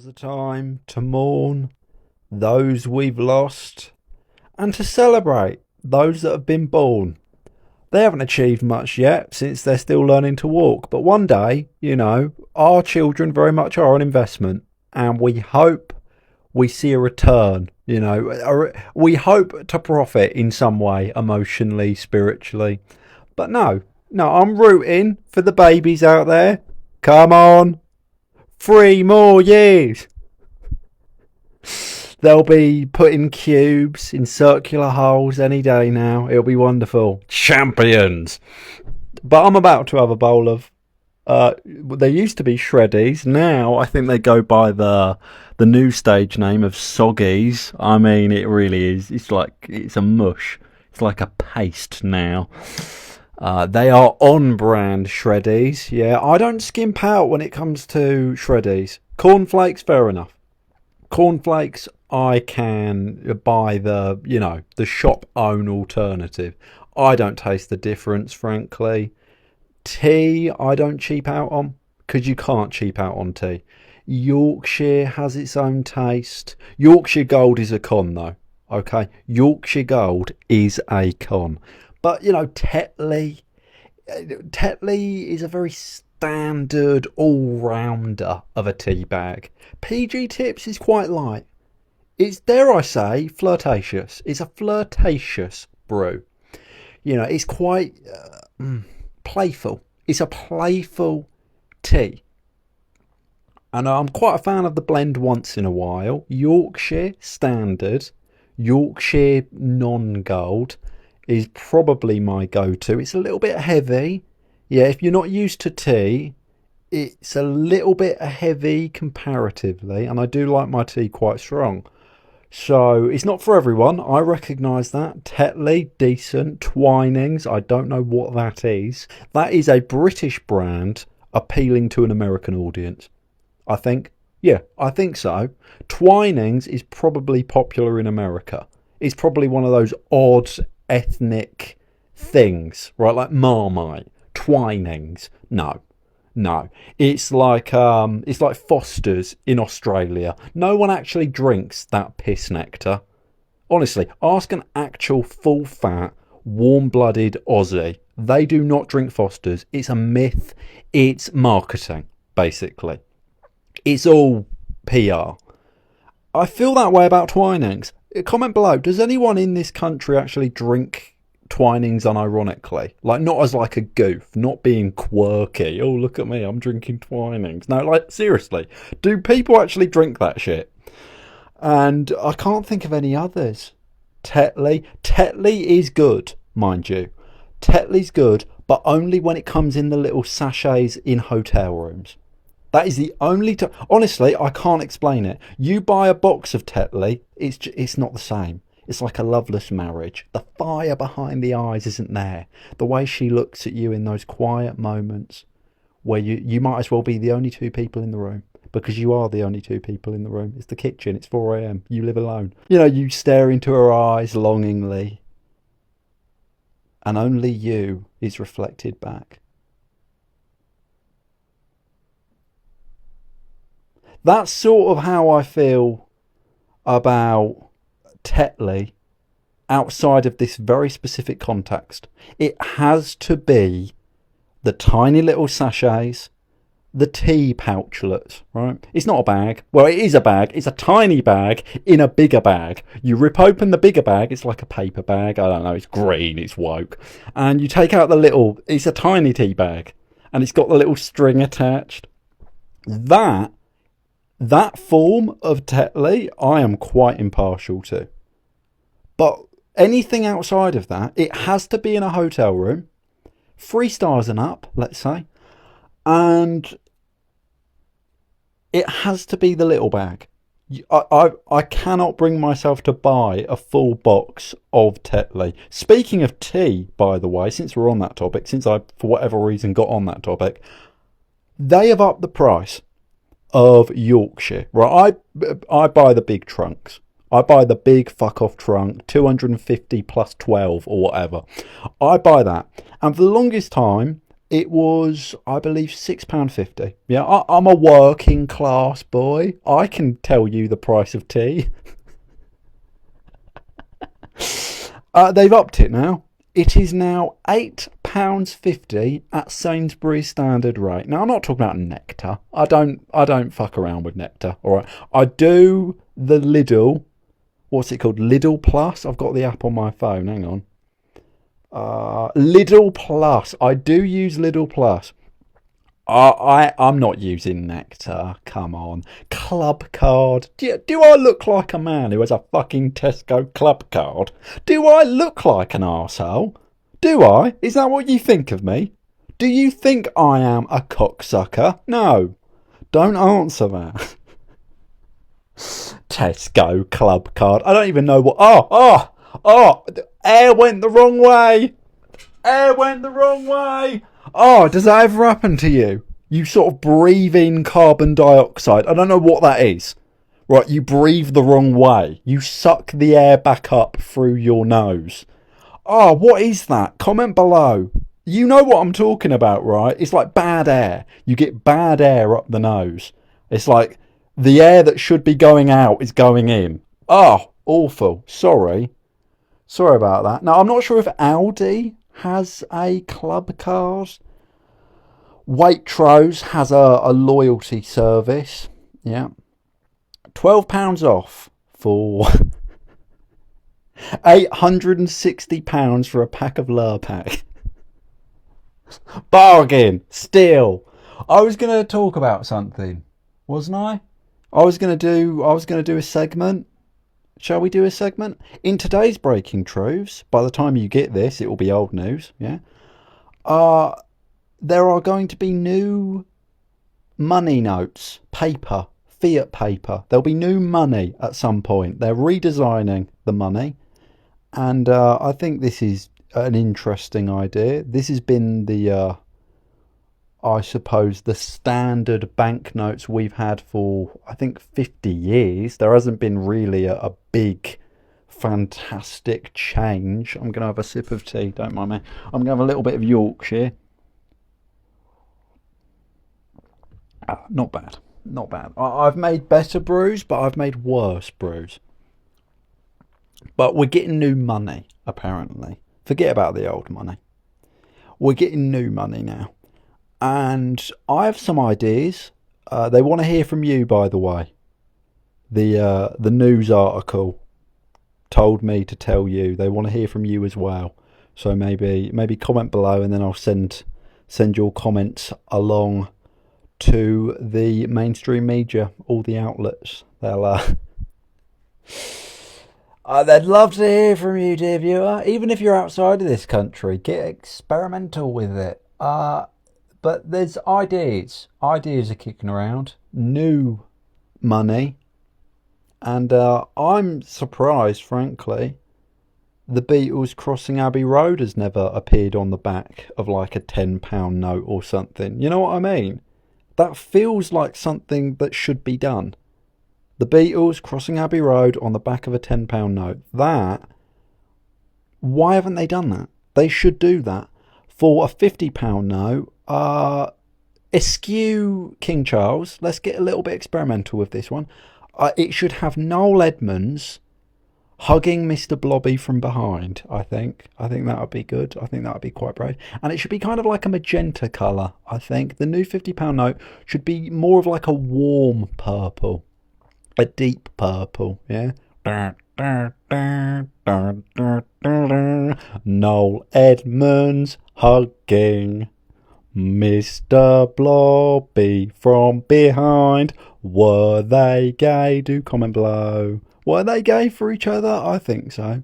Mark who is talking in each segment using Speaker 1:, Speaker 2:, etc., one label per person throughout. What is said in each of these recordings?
Speaker 1: Now's the time to mourn those we've lost and to celebrate those that have been born. They haven't achieved much yet since they're still learning to walk, but one day, our children very much are an investment, and we hope we see a return. We hope to profit in some way, emotionally, spiritually. But no, I'm rooting for the babies out there. Come on. 3 more years. They'll be putting cubes in circular holes any day now. It'll be wonderful. Champions. But I'm about to have a bowl of... they used to be Shreddies. Now I think they go by the new stage name of Soggies. I mean, it really is. It's a mush. It's like a paste now. They are on-brand Shreddies. Yeah, I don't skimp out when it comes to Shreddies. Cornflakes, fair enough. Cornflakes, I can buy the shop-own alternative. I don't taste the difference, frankly. Tea, I don't cheap out on, because you can't cheap out on tea. Yorkshire has its own taste. Yorkshire Gold is a con, though. Okay, Yorkshire Gold is a con. But, Tetley is a very standard all-rounder of a tea bag. PG Tips is quite light. It's, dare I say, flirtatious. It's a flirtatious brew. It's quite playful. It's a playful tea. And I'm quite a fan of the blend once in a while. Yorkshire Standard, Yorkshire Non-Gold is probably my go-to. It's a little bit heavy. Yeah, if you're not used to tea, it's a little bit heavy comparatively, and I do like my tea quite strong. So it's not for everyone. I recognise that. Tetley, decent. Twinings, I don't know what that is. That is a British brand appealing to an American audience, I think. Yeah, I think so. Twinings is probably popular in America. It's probably one of those odd ethnic things, right? Like Marmite, Twinings. No. It's like Foster's in Australia. No one actually drinks that piss nectar. Honestly, ask an actual full-fat, warm-blooded Aussie. They do not drink Foster's. It's a myth. It's marketing, basically. It's all PR. I feel that way about Twinings. Comment below, does anyone in this country actually drink Twinings unironically? Like, not as like a goof, not being quirky. Oh, look at me, I'm drinking Twinings. No, like, seriously, do people actually drink that shit? And I can't think of any others. Tetley is good, mind you. Tetley's good, but only when it comes in the little sachets in hotel rooms. That is the only time. Honestly, I can't explain it. You buy a box of Tetley, it's not the same. It's like a loveless marriage. The fire behind the eyes isn't there. The way she looks at you in those quiet moments where you might as well be the only 2 people in the room, because you are the only 2 people in the room. It's the kitchen. It's 4 a.m. You live alone. You stare into her eyes longingly, and only you is reflected back. That's sort of how I feel about Tetley outside of this very specific context. It has to be the tiny little sachets, the tea pouchlets, right? It's not a bag. Well, it is a bag. It's a tiny bag in a bigger bag. You rip open the bigger bag. It's like a paper bag. I don't know. It's green. It's woke. And you take out the little... It's a tiny tea bag. And it's got the little string attached. That form of Tetley, I am quite impartial to. But anything outside of that, it has to be in a hotel room. 3 stars and up, let's say. And it has to be the little bag. I cannot bring myself to buy a full box of Tetley. Speaking of tea, by the way, since we're on that topic, since I, for whatever reason, got on that topic, they have upped the price of Yorkshire, right? I buy the big trunks. I buy the big fuck off trunk, 250 plus 12 or whatever. I buy that, and for the longest time It was, I believe, £6.50. Yeah, I'm a working class boy. I can tell you the price of tea. They've upped it now. It is now £8.50 at Sainsbury's standard rate. Now I'm not talking about Nectar. I don't fuck around with Nectar. All right, I do the Lidl. What's it called? Lidl Plus. I've got the app on my phone. Hang on. Lidl Plus. I do use Lidl Plus. I'm not using Nectar. Come on. Club card. Do I look like a man who has a fucking Tesco club card? Do I look like an arsehole? Do I? Is that what you think of me? Do you think I am a cocksucker? No. Don't answer that. Tesco club card. I don't even know what... Oh! Air went the wrong way. Air went the wrong way. Oh, does that ever happen to you? You sort of breathe in carbon dioxide. I don't know what that is. Right, you breathe the wrong way. You suck the air back up through your nose. Oh, what is that? Comment below. You know what I'm talking about, right? It's like bad air. You get bad air up the nose. It's like the air that should be going out is going in. Oh, awful. Sorry. Sorry about that. Now, I'm not sure if Aldi has a club card. Waitrose has a loyalty service. Yeah. £12 off for £860 for a pack of Lurpak. Bargain. Still. I was going to talk about something, wasn't I? I was going to do a segment. Shall we do a segment? In today's Breaking Truths, by the time you get this, it will be old news, yeah? There are going to be new money notes, paper, fiat paper. There'll be new money at some point. They're redesigning the money. And I think this is an interesting idea. This has been the, I suppose, the standard banknotes we've had for, I think, 50 years. There hasn't been really a big, fantastic change. I'm going to have a sip of tea, don't mind me. I'm going to have a little bit of Yorkshire. Not bad. Not bad. I've made better brews, but I've made worse brews. But we're getting new money, apparently. Forget about the old money. We're getting new money now. And I have some ideas. They want to hear from you, by the way. The news article told me to tell you. They want to hear from you as well. So maybe comment below, and then I'll send your comments along to the mainstream media, all the outlets. They'd love to hear from you, dear viewer. Even if you're outside of this country, get experimental with it. But there's ideas. Ideas are kicking around. New money. And I'm surprised, frankly, the Beatles crossing Abbey Road has never appeared on the back of like a £10 note or something. You know what I mean? That feels like something that should be done. The Beatles crossing Abbey Road on the back of a £10 note. Why haven't they done that? They should do that. For a £50 note, eschew King Charles. Let's get a little bit experimental with this one. It should have Noel Edmonds hugging Mr. Blobby from behind, I think. I think that would be good. I think that would be quite brave. And it should be kind of like a magenta colour, I think. The new £50 note should be more of like a warm purple. A deep purple, yeah? Noel Edmonds hugging Mr. Blobby from behind. Were they gay? Do comment below. Were they gay for each other? I think so.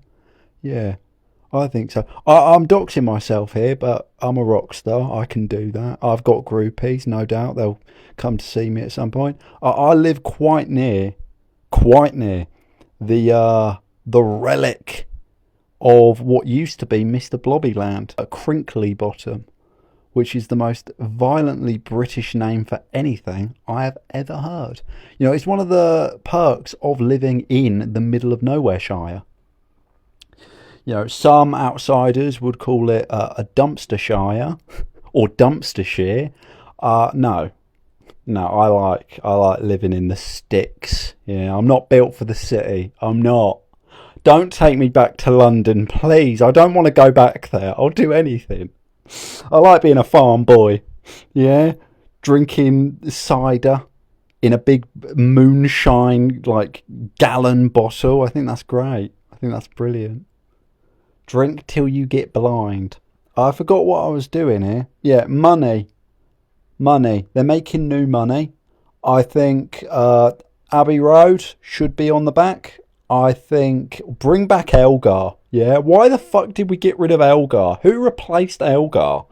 Speaker 1: Yeah, I think so. I'm doxing myself here, but I'm a rock star. I can do that. I've got groupies, no doubt. They'll come to see me at some point. I live quite near the relic of what used to be Mr. Blobbyland, a Crinkly Bottom, which is the most violently British name for anything I have ever heard. You know, it's one of the perks of living in the middle of nowhere shire. You know, some outsiders would call it a dumpster shire, or dumpstershire. No. No, I like living in the sticks. Yeah, I'm not built for the city. I'm not. Don't take me back to London, please. I don't want to go back there. I'll do anything. I like being a farm boy. Yeah, drinking cider in a big moonshine like gallon bottle. I think that's great. I think that's brilliant. Drink till you get blind. I forgot what I was doing here. Yeah, money. Money. They're making new money. I think Abbey Road should be on the back. I think bring back Elgar. Yeah. Why the fuck did we get rid of Elgar? Who replaced Elgar?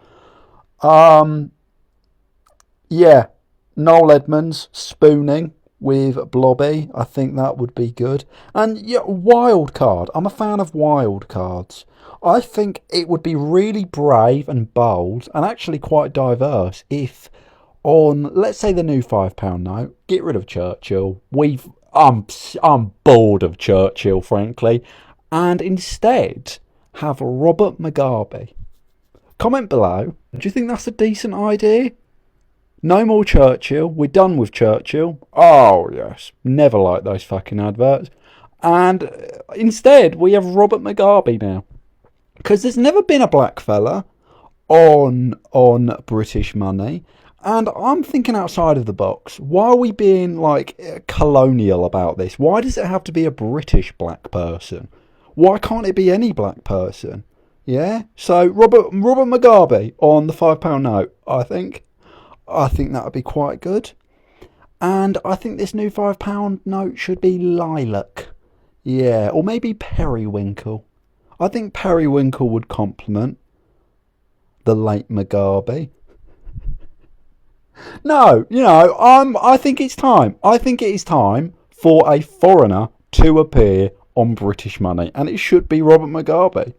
Speaker 1: Yeah. Noel Edmonds spooning with Blobby. I think that would be good. And yeah, wild card. I'm a fan of wild cards. I think it would be really brave and bold and actually quite diverse if on, let's say, the new £5 note, get rid of Churchill. I'm bored of Churchill, frankly, and instead have Robert Mugabe. Comment below. Do you think that's a decent idea? No more Churchill. We're done with Churchill. Oh yes, never liked those fucking adverts. And instead, we have Robert Mugabe now, because there's never been a black fella on British money. And I'm thinking outside of the box. Why are we being like colonial about this? Why does it have to be a British black person? Why can't it be any black person? Yeah. So Robert Mugabe on the £5 note. I think that would be quite good. And I think this new £5 note should be lilac. Yeah, or maybe periwinkle. I think periwinkle would complement the late Mugabe. No, I think it's time. I think it is time for a foreigner to appear on British money, and it should be Robert Mugabe.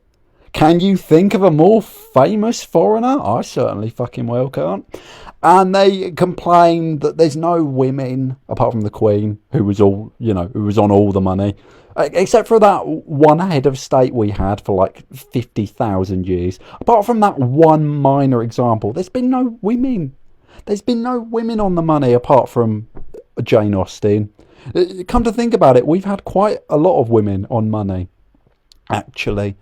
Speaker 1: Can you think of a more famous foreigner? I certainly fucking well can't. And they complain that there's no women, apart from the Queen, who was who was on all the money. Except for that one head of state we had for like 50,000 years. Apart from that one minor example, there's been no women. There's been no women on the money apart from Jane Austen. Come to think about it, we've had quite a lot of women on money, actually.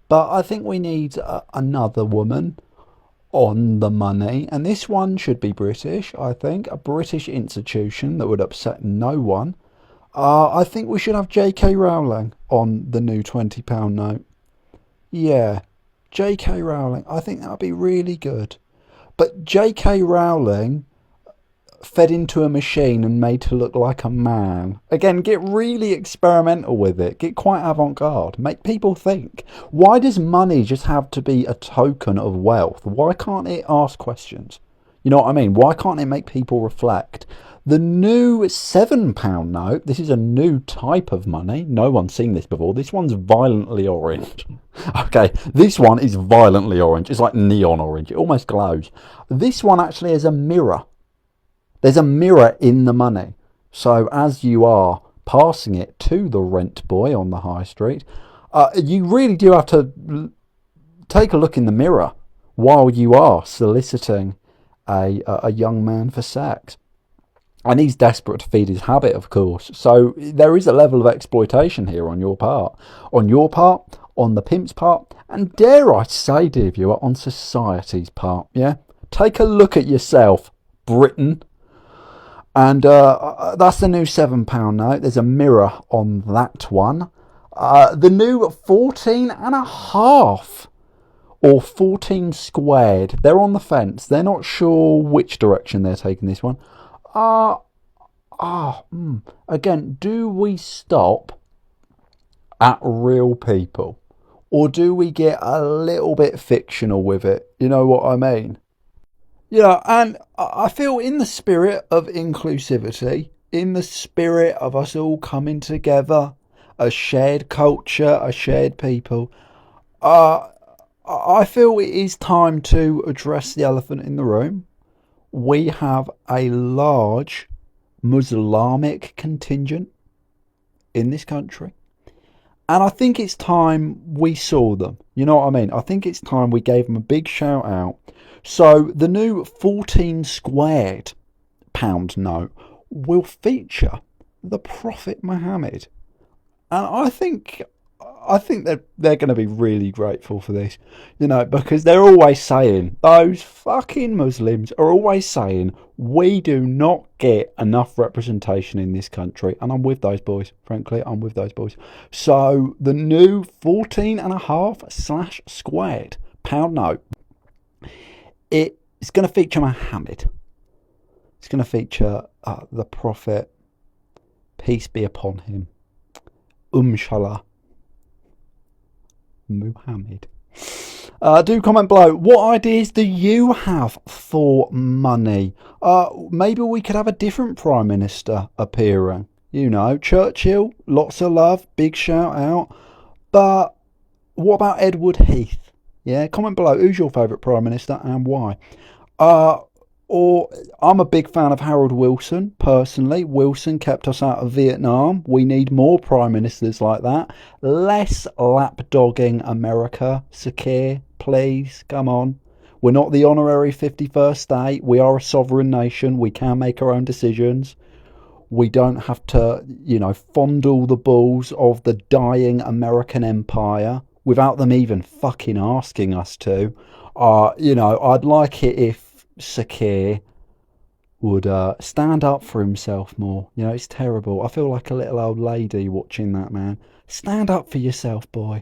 Speaker 1: But I think we need another woman on the money. And this one should be British, I think. A British institution that would upset no one. I think we should have J.K. Rowling on the new £20 note. Yeah, J.K. Rowling. I think that would be really good. But J.K. Rowling fed into a machine and made to look like a man. Again, get really experimental with it. Get quite avant-garde. Make people think. Why does money just have to be a token of wealth? Why can't it ask questions? You know what I mean? Why can't it make people reflect? The new £7 note, this is a new type of money. No one's seen this before. This one's violently orange. Okay, this one is violently orange. It's like neon orange. It almost glows. This one actually is a mirror. There's a mirror in the money. So as you are passing it to the rent boy on the high street, you really do have to take a look in the mirror while you are soliciting a young man for sex. And he's desperate to feed his habit, of course. So there is a level of exploitation here on your part. On your part, on the pimp's part, and dare I say, dear viewer, on society's part. Yeah? Take a look at yourself, Britain. And that's the new £7 note. There's a mirror on that one. The new 14.5 or 14 squared. They're on the fence. They're not sure which direction they're taking this one. Again, do we stop at real people? Or do we get a little bit fictional with it? You know what I mean? Yeah, and I feel in the spirit of inclusivity, in the spirit of us all coming together, a shared culture, a shared people, I feel it is time to address the elephant in the room. We have a large Muslimic contingent in this country. And I think it's time we saw them. You know what I mean? I think it's time we gave them a big shout out. So the new 14 squared pound note will feature the Prophet Muhammad. And I think they're going to be really grateful for this, because they're always saying, those fucking Muslims are always saying, we do not get enough representation in this country. And I'm with those boys, frankly, I'm with those boys. So the new 14.5/squared pound note, it's going to feature Muhammad. It's going to feature the Prophet, peace be upon him. Umshallah. Muhammad. Do comment below. What ideas do you have for money? Maybe we could have a different Prime Minister appearing. Churchill, lots of love, big shout out. But what about Edward Heath? Yeah, comment below. Who's your favourite Prime Minister and why? Or I'm a big fan of Harold Wilson, personally. Wilson kept us out of Vietnam. We need more prime ministers like that. Less lapdogging America. Sakir, please, come on. We're not the honorary 51st state. We are a sovereign nation. We can make our own decisions. We don't have to, fondle the balls of the dying American empire without them even fucking asking us to. I'd like it if Sakir would stand up for himself more. It's terrible. I feel like a little old lady watching that, man. Stand up for yourself, boy.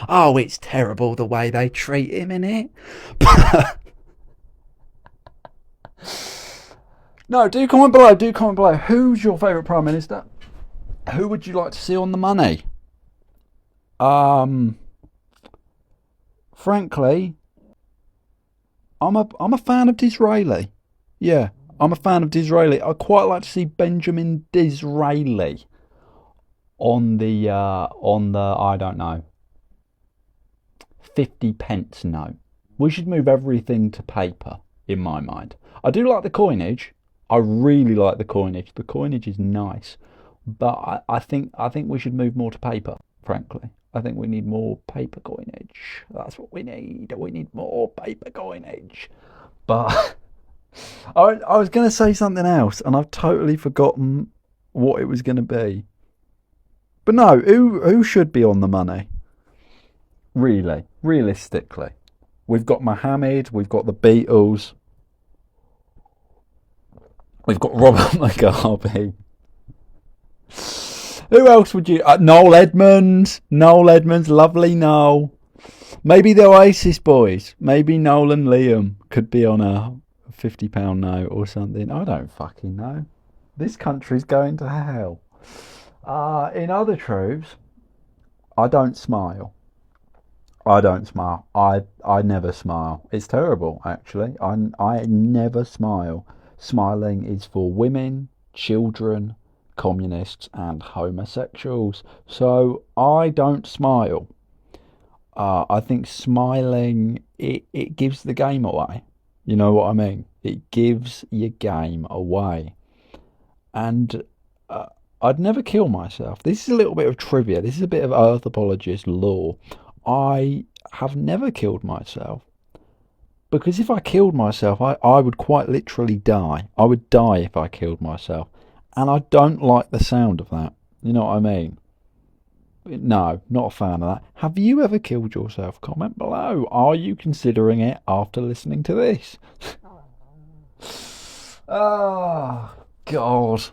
Speaker 1: Oh, it's terrible the way they treat him, innit? No, do comment below. Who's your favourite Prime Minister? Who would you like to see on the money? Frankly, I'm a fan of Disraeli. Yeah, I'm a fan of Disraeli. I'd quite like to see Benjamin Disraeli on the I don't know, 50 pence note. We should move everything to paper, in my mind. I do like the coinage. I really like the coinage. The coinage is nice, but I think we should move more to paper, frankly. I think we need more paper coinage. That's what we need. We need more paper coinage. But I was going to say something else, and I've totally forgotten what it was going to be. But no, who should be on the money? Really, realistically. We've got Muhammad, we've got the Beatles, we've got Robert Mugabe. Who else would you... Noel Edmonds, lovely Noel. Maybe the Oasis boys. Maybe Noel and Liam could be on a £50 note or something. I don't fucking know. This country's going to hell. In other truths, I don't smile. I never smile. It's terrible, actually. I never smile. Smiling is for women, children, communists and homosexuals. So I don't smile. I think smiling, it gives the game away. You know what I mean? It gives your game away. And I'd never kill myself. This is a little bit of trivia. This is a bit of anthropologist lore. I have never killed myself. Because if I killed myself, I would quite literally die. I would die if I killed myself. And I don't like the sound of that. You know what I mean? No, not a fan of that. Have you ever killed yourself? Comment below. Are you considering it after listening to this? Oh, God.